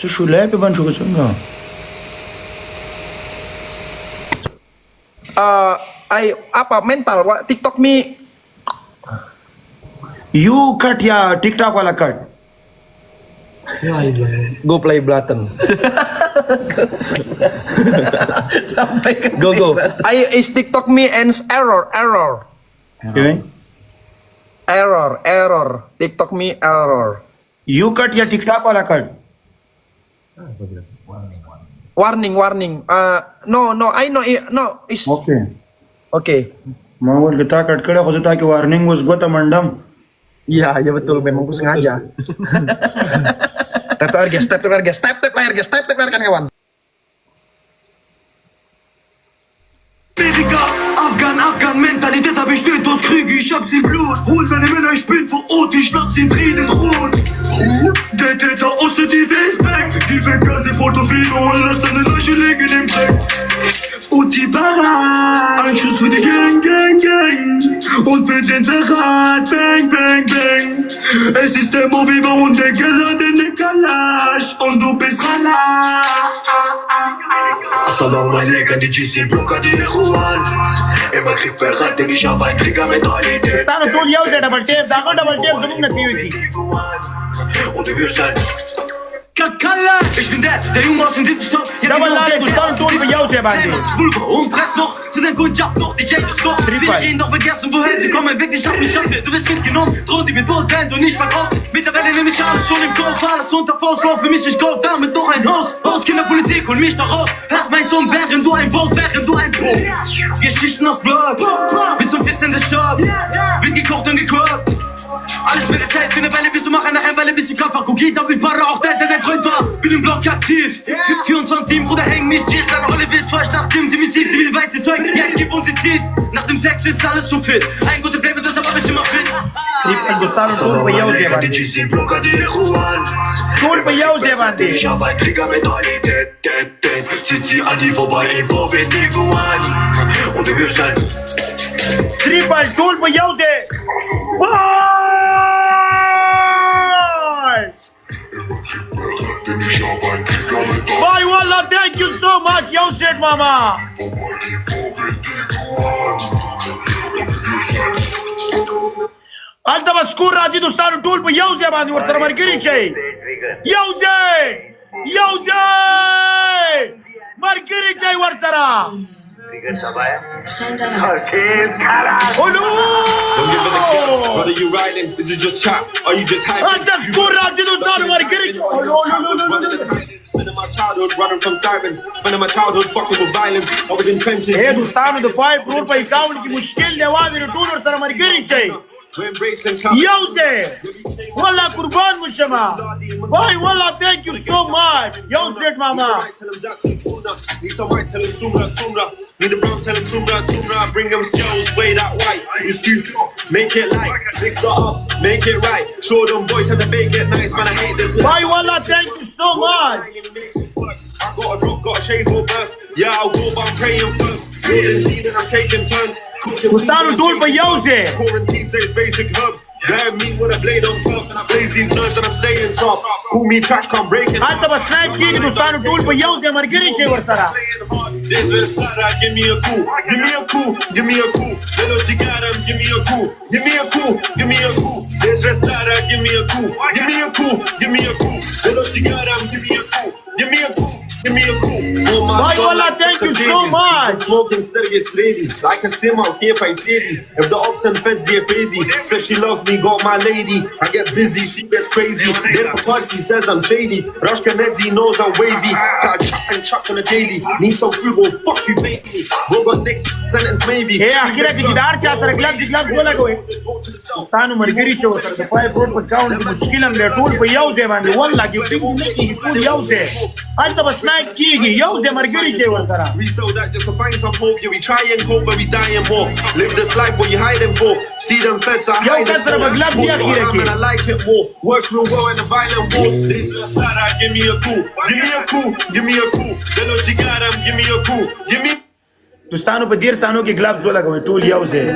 څه شو لای په باندې شو څنګه apa mental TikTok me you cut ya TikTok वाला cut go play button sampai ke go is TikTok me ends error okay error TikTok me error you cut ya TikTok वाला cut warning no I know no is okay mau kita cut kړه خو ته کې warning اوس ګوته منډم iya betul memang aku sengaja step layar guys kan kawan Medica, Afghan, Mentalität hab ich steht aus Krieg, ich hab sie Blut. Hol deine Männer, ich bin vor Ort, ich lass sie in Frieden ruhen. Der Täter aus der Tiefe ist back. Die Bäcker sind Fotofino und lass deine Leiche liegen im Dreck. Uzi Barra, ein Schuss für die Gang. Und für den Verrat, bang. Es ist der Moviva und der geladene Kalash. Und du bist Assalamu alaikum, die GC Blocker, die Juan. Immer Krieg bereit, denn ich hab ein Kriegermentalität. ستانو ټول یو ځای ډبل ټیپ داغه ډبل ټیپ زموږ نه تیوي Und du hörst ein Khukale. Ich bin der Junge aus den 70ern. ډبل لاله ستانو ټول په یو ځای باندې Und presst noch für sein Kundjab noch DJ das Koch. Wir reden doch vergessen, woher sie kommen. Weg, ich hab mich schon. Du wirst mitgenommen, drohen die mit Notband und nicht verkauft. Mittlerweile nehme ich alles schon im Kopf. Alles unter Faustlauf für mich, ich kauf damit noch ein Haus. Kinderpolitik, hol mich da raus. Lass mein Sohn, während du ein Boss, während du ein Pro. Geschichten auf Blog. Bis zum 14. Stopp. Wird gekocht und gekocht. Alles mit der Zeit, für eine Weile bis du mach eine Heimweile, bis die Klopfer. Guck, jeder will Barra, auch der dein Freund war. Bin im Block aktiv. 24-7, Bruder, häng mich, G's, dann Olle wild falsch, nachdem sie mich sieht, sie will weiße Zeug. Ja, ich geb uns die Tief. Nach dem Sex ist alles schon fit. Ein guter Play wird das aber nicht immer fit. هندوستانو ټول په یو ځای باندې ټول په یو ځای باندې Ich hab ein Kriegermentalität. Zieht sie an die vorbei, im Bau wird die Guan. Und du hörst ein triple tool पे you दे Bye, Wallah, thank you so much. Yo, said mama. Alta maskur raji dostanu tool pe yau ze bandi ورته مرګري چي یو ځای مرګري چي ورته Oh no! Whether you riding, is it just chop, or you just hype? Alta maskur raji dostanu مرګري چي Spending my childhood running from sirens, spending my childhood fucking with violence. I was in trenches. Hey, dostanu the 5 crore pe account ki mushkil ne wazi tool ورته مرګري چي یو ځای والله قربان مشما وای والله thank you so much یو ځای ماما Need some white, tell him tumra. Need a brown, tell him tumra. Bring them skills, way that white. You skew, make it light. Mix it up, make it right. Show them boys how to make it nice, man. I hate this. Why, wallah, thank you so much. I got a drop, got a shave or burst. Yeah, I'll go, but I'm praying first. Rolling lean and I'm taking turns. Ustanu tool pe yau se. Quarantine says basic herbs. Grab me with a blade on top and I blaze these nerds and I'm staying sharp. Pull me trash, come breaking. Alta bas snipe ki Ustanu tool pe yau se margiri che varsara. This is Sara, give me a cool. Little Chigaram, give me a cool. This is Sara, give me a cool. Little Chigaram, give me a cool. Oh my Why, God, wallah, thank you so much. Smoking serious lady. I can see my here by city. If the ops and feds get crazy, says she loves me, got my lady. I get busy, she gets crazy. Then for she says I'm shady. Rashka Nedzi knows I'm wavy. Got a chuck on a daily. Need some food, well, fuck you, baby. Bro got next sentence maybe. Hey, akhira ki didar cha sar gloves bola goe. Ustanu margiri che varsara the 5 crore pe account ki mushkil am de tool pe yau se bandi wallah ki tool yau se. Alta bas snipe ki yau se margiri che varsara. We sold that just to find some hope. Yeah, we try and cope, but we dying more. Live this life, what you hiding for? See them feds are Yo, hiding kasra for. maglab diya Most kira of ki. and I like it more. Works real well in the violent wars. Give me a cool. Hello, Jigaram, give me a cool. دوستانو په ډیر سانو کې گلابز ولګوي ټول یو ځای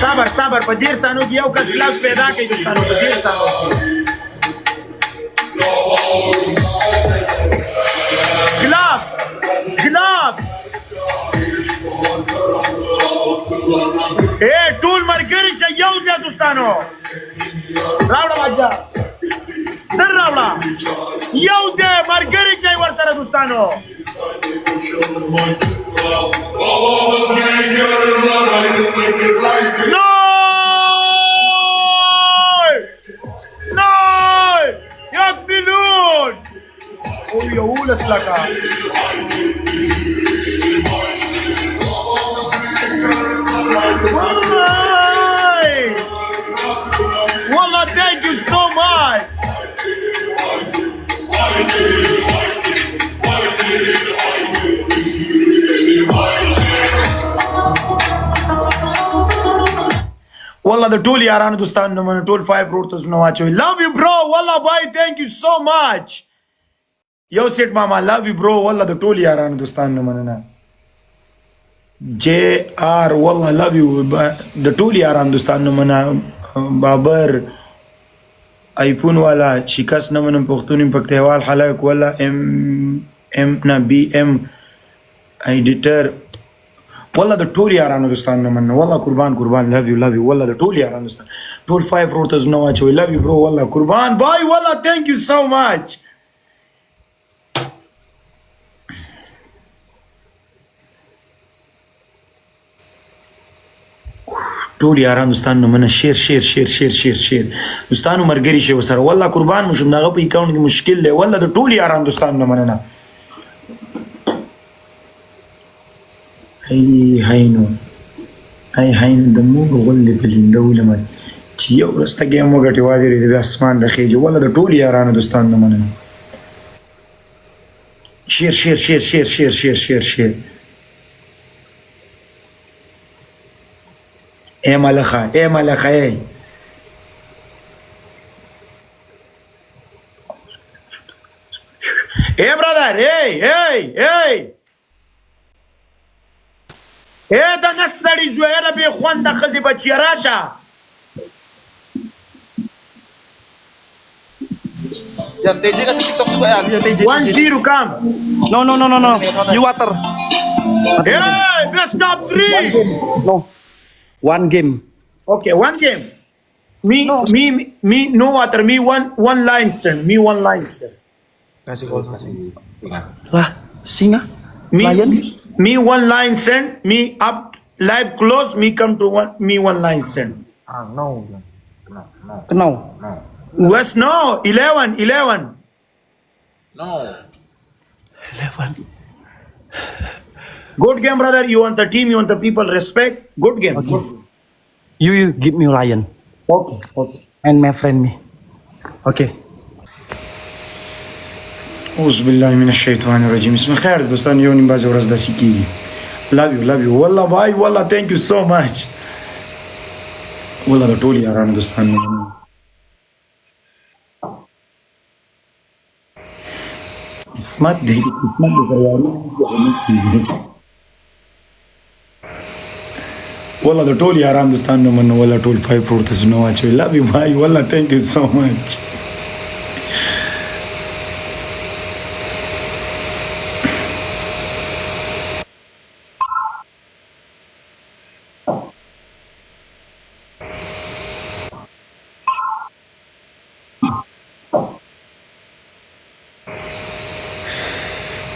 صبر صبر په ډیر ثانیو کې یو کس کلاس پیدا کوي دوستانو په ډیر ثانیو کې ګلاب ګلاب ټول ملګري چې یو ځای دوستانو راوړه ماجا در راوړه یو ځای ملګري چې ورته دوستانو ناي يقبلون ويقول اسلكا والله thank you so much والله the ټول یارانو دوستانو نو من ټول 5 روټس نو واچوي love you bro والله bye thank you so much یو سیټ ماما love you bro والله د ټول یارانو دوستانو نو مننه JR والله love you د ټول یارانو دوستانو نو مننه بابر آیفون والا شکست نه منم پښتون پکتیوال حلق والله ام نه بي ام ایډیټر والله د ټول یارانو دوستانو نه مننه والله قربان love you والله د ټول یارانو دوستانو ټول 5 روټس نو واچوي love you bro والله قربان bye والله thank you so much ټول یارانو دوستانو نه مننه شیر دوستانو مرګري شي وسره والله قربان مشم دغه په اکاونټ کې مشکل دی والله د ټول یارانو دوستانو نه مننه اي هاينو د موږ غل بلنده ولما چې یو رسته ګیم وګټي وادي د اسمان د خېجو والله د ټول یارانو دوستانو نه مننه شیر اے ملخه اے برادر دا نسړي زویره به خوند خزي بچی راشه Ya TJ kasih TikTok juga ya, biar TJ. 1-0 come. No. You water. Hey, best of 3. No. One game. Okay, one game. Me no water. Me one line send. Kasih. Lah, singa. Lion. Me one line send. Me up live close. Me come to one line send. No. West no 11. No. 11. Good game, brother. You want the team. You want the people. Respect. Good game. Okay. You give me lion. Okay. And my friend me. Okay. أعوذ بالله من الشيطان الرجيم. بسم الله خير دوستان یو نیم بازو ورځ د سکی. Love you. والله bye. والله thank you so much. والله د ټول یارانو دوستان اسمت دی والله د ټول یارانو دوستان نو من والله ټول 5 پروتس نو واچوي love you bye. والله thank you so much.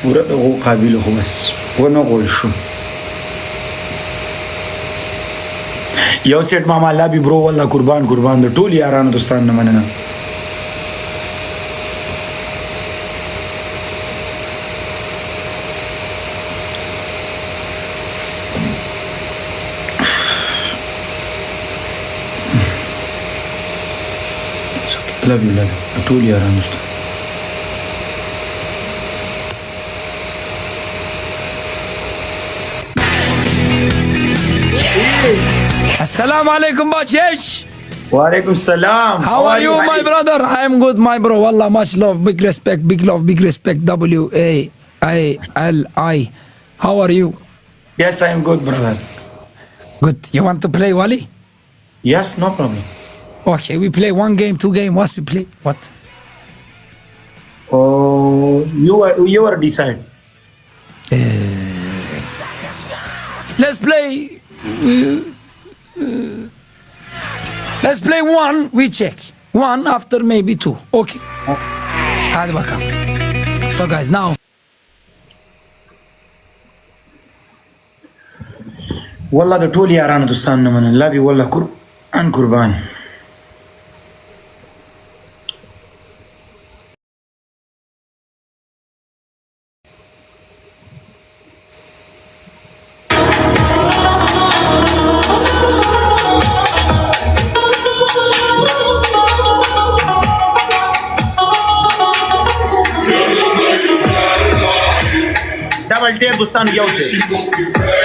پورا دغه قابل خو بس ونه غول شو یو سیټ ماما لابي برو والله قربان د ټول یارانو دوستان نه مننه love you ټول یارانو دوستان Assalamu alaikum Bachesh. Walaikum salam. How are you my brother? I am good my bro. Wallah much love, big respect, big love, big respect. WAILI. How are you? Yes, I am good, brother. Good. You want to play Wali? Yes, no problem. Okay, we play 1 game, 2 game. What we play? What? Oh, you are decide. Let's play. Let's play 1. We check 1 after maybe 2. Okay. Hadi bakalım. So guys, now. والله ده طول ياران دوستان من اللابي والله قرآن قربان. Double tape दोस्तान क्या उसे